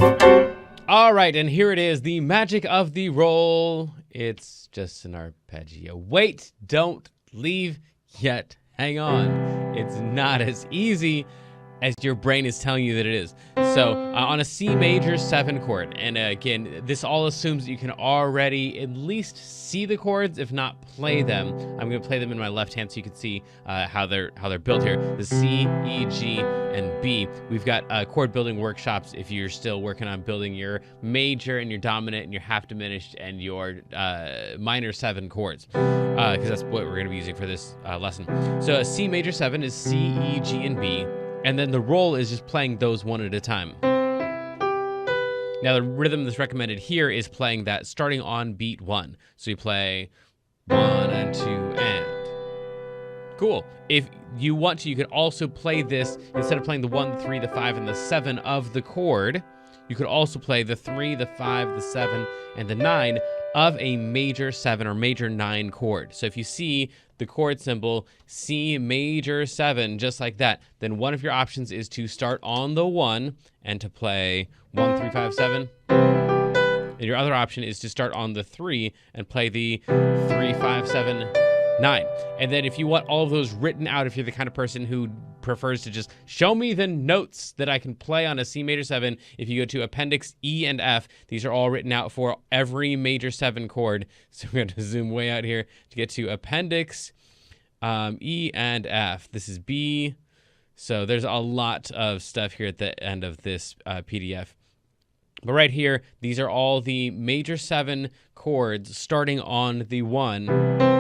All right, and here it is, the magic of the roll. It's just an arpeggio. Wait, don't leave yet. Hang on. It's not as easy as your brain is telling you that it is. So on a C major 7 chord, and again, this all assumes that you can already at least see the chords, if not play them. I'm going to play them in my left hand so you can see how they're built here. The C, E, G, and B. We've got chord building workshops if you're still working on building your major and your dominant and your half diminished and your minor 7 chords, because that's what we're going to be using for this lesson. So a C major 7 is C, E, G, and B. And then the roll is just playing those one at a time. Now the rhythm that's recommended here is playing that starting on beat 1. So you play 1 and 2 and. Cool. If you want to, you could also play this, instead of playing the 1, the 3, the 5, and the 7 of the chord, you could also play the 3, the 5, the 7, and the 9 of a major 7 or major 9 chord. So if you see the chord symbol C major 7, just like that, then one of your options is to start on the 1 and to play 1, 3, 5, 7. And your other option is to start on the 3 and play the 3, 5, 7, 9. And then if you want all of those written out, if you're the kind of person who prefers to just show me the notes that I can play on a C major 7, if you go to Appendix E and F, these are all written out for every major 7 chord. So we're going to zoom way out here to get to Appendix E and F. This is B. So there's a lot of stuff here at the end of this PDF. But right here, these are all the major 7 chords starting on the 1.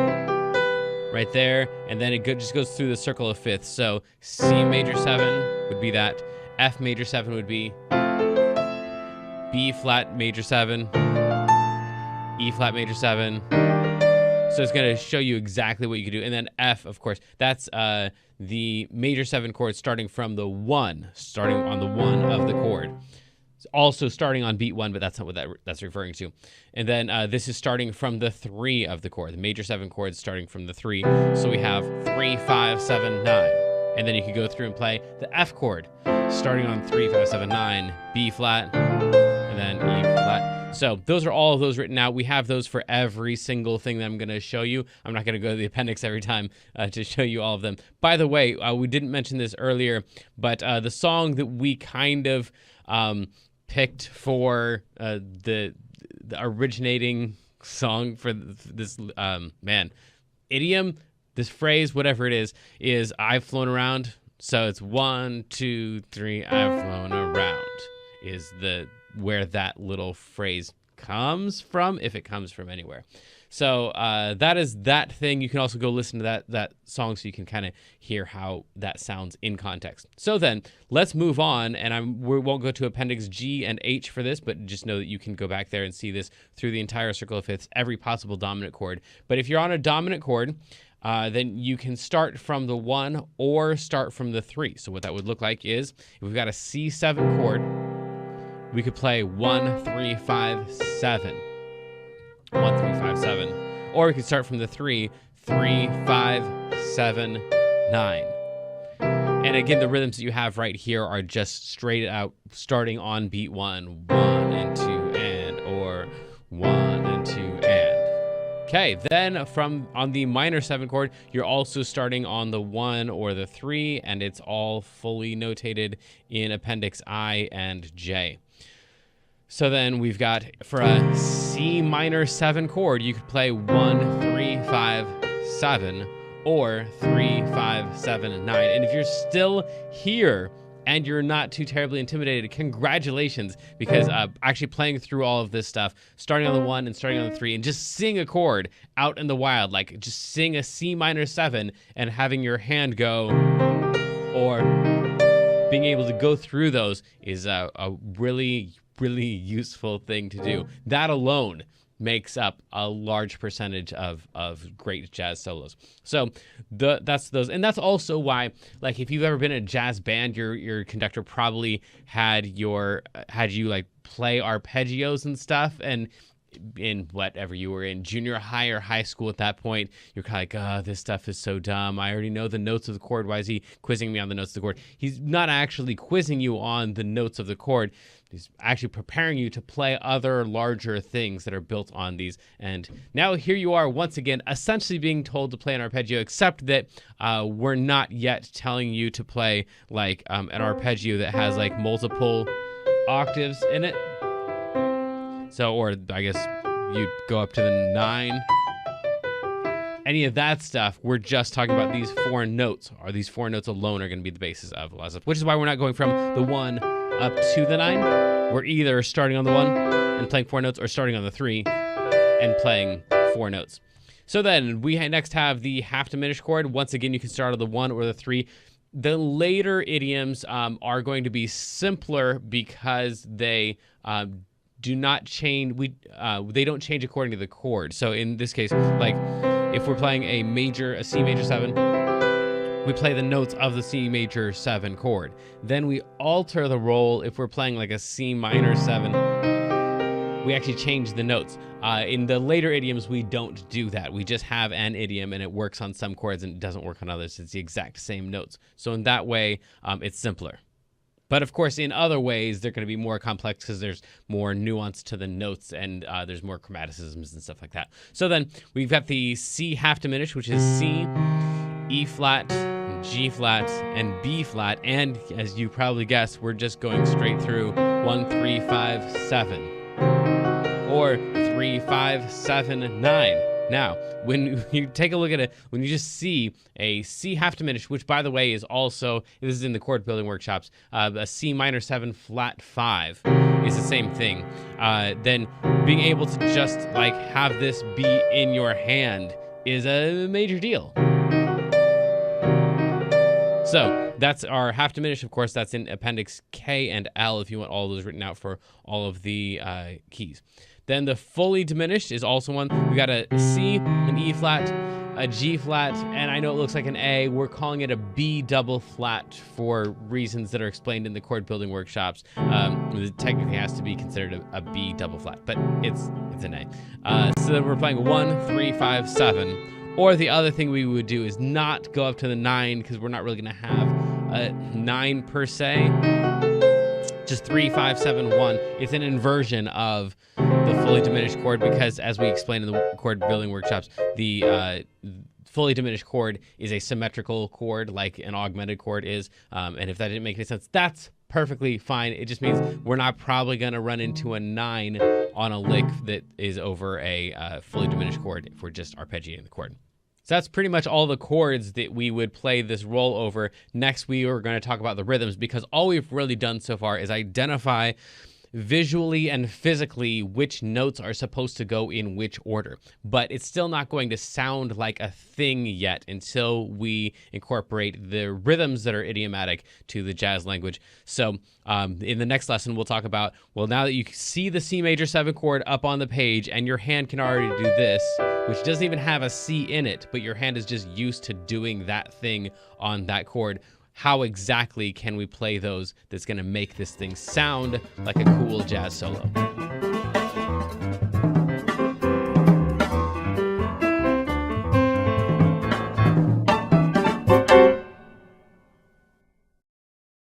Right there, and then it just goes through the circle of fifths. So C major 7 would be that. F major 7 would be B flat major 7, E flat major 7. So it's going to show you exactly what you can do. And then F, of course, that's the major 7 chord starting from the 1, starting on the 1 of the chord. It's also starting on beat 1, but that's not what that's referring to. And then this is starting from the 3 of the chord. The major 7 chords starting from the 3. So we have 3, 5, 7, 9. And then you can go through and play the F chord, starting on 3, 5, 7, 9, B flat, and then E flat. So those are all of those written out. We have those for every single thing that I'm going to show you. I'm not going to go to the appendix every time to show you all of them. By the way, we didn't mention this earlier, but the song that we kind of picked for the originating song for this idiom, this phrase, whatever it is I've flown around. So it's 1, 2, 3, I've flown around is where that little phrase comes from, if it comes from anywhere. So that is that thing. You can also go listen to that song so you can kind of hear how that sounds in context. So then let's move on, and we won't go to Appendix G and H for this, but just know that you can go back there and see this through the entire circle of fifths, every possible dominant chord. But if you're on a dominant chord, then you can start from the 1 or start from the 3. So what that would look like is, if we've got a C7 chord, we could play 1, 3, 5, 7. 1, 3, 5, 7. Or we could start from the 3, 3, 5, 7, 9. And again, the rhythms that you have right here are just straight out starting on beat 1, 1 and 2 and, or 1 and 2 and. Okay, then on the minor 7 chord, you're also starting on the 1 or the 3, and it's all fully notated in Appendix I and J. So then we've got, for a C minor 7 chord, you could play 1, 3, 5, 7, or 3, 5, 7, 9. And if you're still here and you're not too terribly intimidated, congratulations, because actually playing through all of this stuff, starting on the 1 and starting on the 3, and just sing a chord out in the wild, like just sing a C minor 7 and having your hand go, or being able to go through those is a really useful thing to do. That alone makes up a large percentage of great jazz solos. So that's those, and that's also why, like, if you've ever been in a jazz band, your conductor probably had you like play arpeggios and stuff, and in whatever you were in, junior high or high school at that point, you're kind of like, this stuff is so dumb. I already know the notes of the chord. Why is he quizzing me on the notes of the chord? He's not actually quizzing you on the notes of the chord. He's actually preparing you to play other larger things that are built on these. And now here you are once again, essentially being told to play an arpeggio, except that we're not yet telling you to play like an arpeggio that has like multiple octaves in it. So, or I guess you'd go up to the 9. Any of that stuff, we're just talking about these 4 notes, or these 4 notes alone are going to be the basis of a lot of stuff, which is why we're not going from the 1 up to the 9. We're either starting on the 1 and playing 4 notes, or starting on the 3 and playing 4 notes. So then we next have the half-diminished chord. Once again, you can start on the 1 or the 3. The later idioms are going to be simpler because they do not change. They don't change according to the chord. So in this case, like if we're playing a C major 7, we play the notes of the C major 7 chord. Then we alter the roll. If we're playing like a C minor 7, we actually change the notes. In the later idioms, we don't do that. We just have an idiom and it works on some chords and it doesn't work on others. It's the exact same notes. So in that way, it's simpler. But of course, in other ways, they're going to be more complex because there's more nuance to the notes and there's more chromaticisms and stuff like that. So then we've got the C half diminished, which is C, E flat, G flat, and B flat. And as you probably guessed, we're just going straight through 1, 3, 5, 7. Or 3, 5, 7, 9. Now, when you take a look at it, when you just see a C half diminished, which by the way is also, this is in the chord building workshops, a C minor 7 flat 5 is the same thing. Then being able to just like have this be in your hand is a major deal. So that's our half diminished. Of course, that's in Appendix K and L if you want all those written out for all of the keys. Then the fully diminished is also one. We got a C, an E flat, a G flat, and I know it looks like an A. We're calling it a B double flat for reasons that are explained in the chord building workshops. It technically has to be considered a B double flat, but it's an A. So then we're playing 1, 3, 5, 7. Or the other thing we would do is not go up to the 9 because we're not really going to have a 9 per se. Just 3, 5, 7, 1. It's an inversion of the fully diminished chord because, as we explained in the chord building workshops, the fully diminished chord is a symmetrical chord like an augmented chord is. And if that didn't make any sense, that's perfectly fine. It just means we're not probably going to run into a 9 on a lick that is over a fully diminished chord if we're just arpeggiating the chord. So that's pretty much all the chords that we would play this roll over. Next, we are going to talk about the rhythms because all we've really done so far is identify visually and physically which notes are supposed to go in which order. But it's still not going to sound like a thing yet until we incorporate the rhythms that are idiomatic to the jazz language. So in the next lesson, we'll talk about, well, now that you see the C major 7 chord up on the page and your hand can already do this, which doesn't even have a C in it, but your hand is just used to doing that thing on that chord, how exactly can we play those that's going to make this thing sound like a cool jazz solo?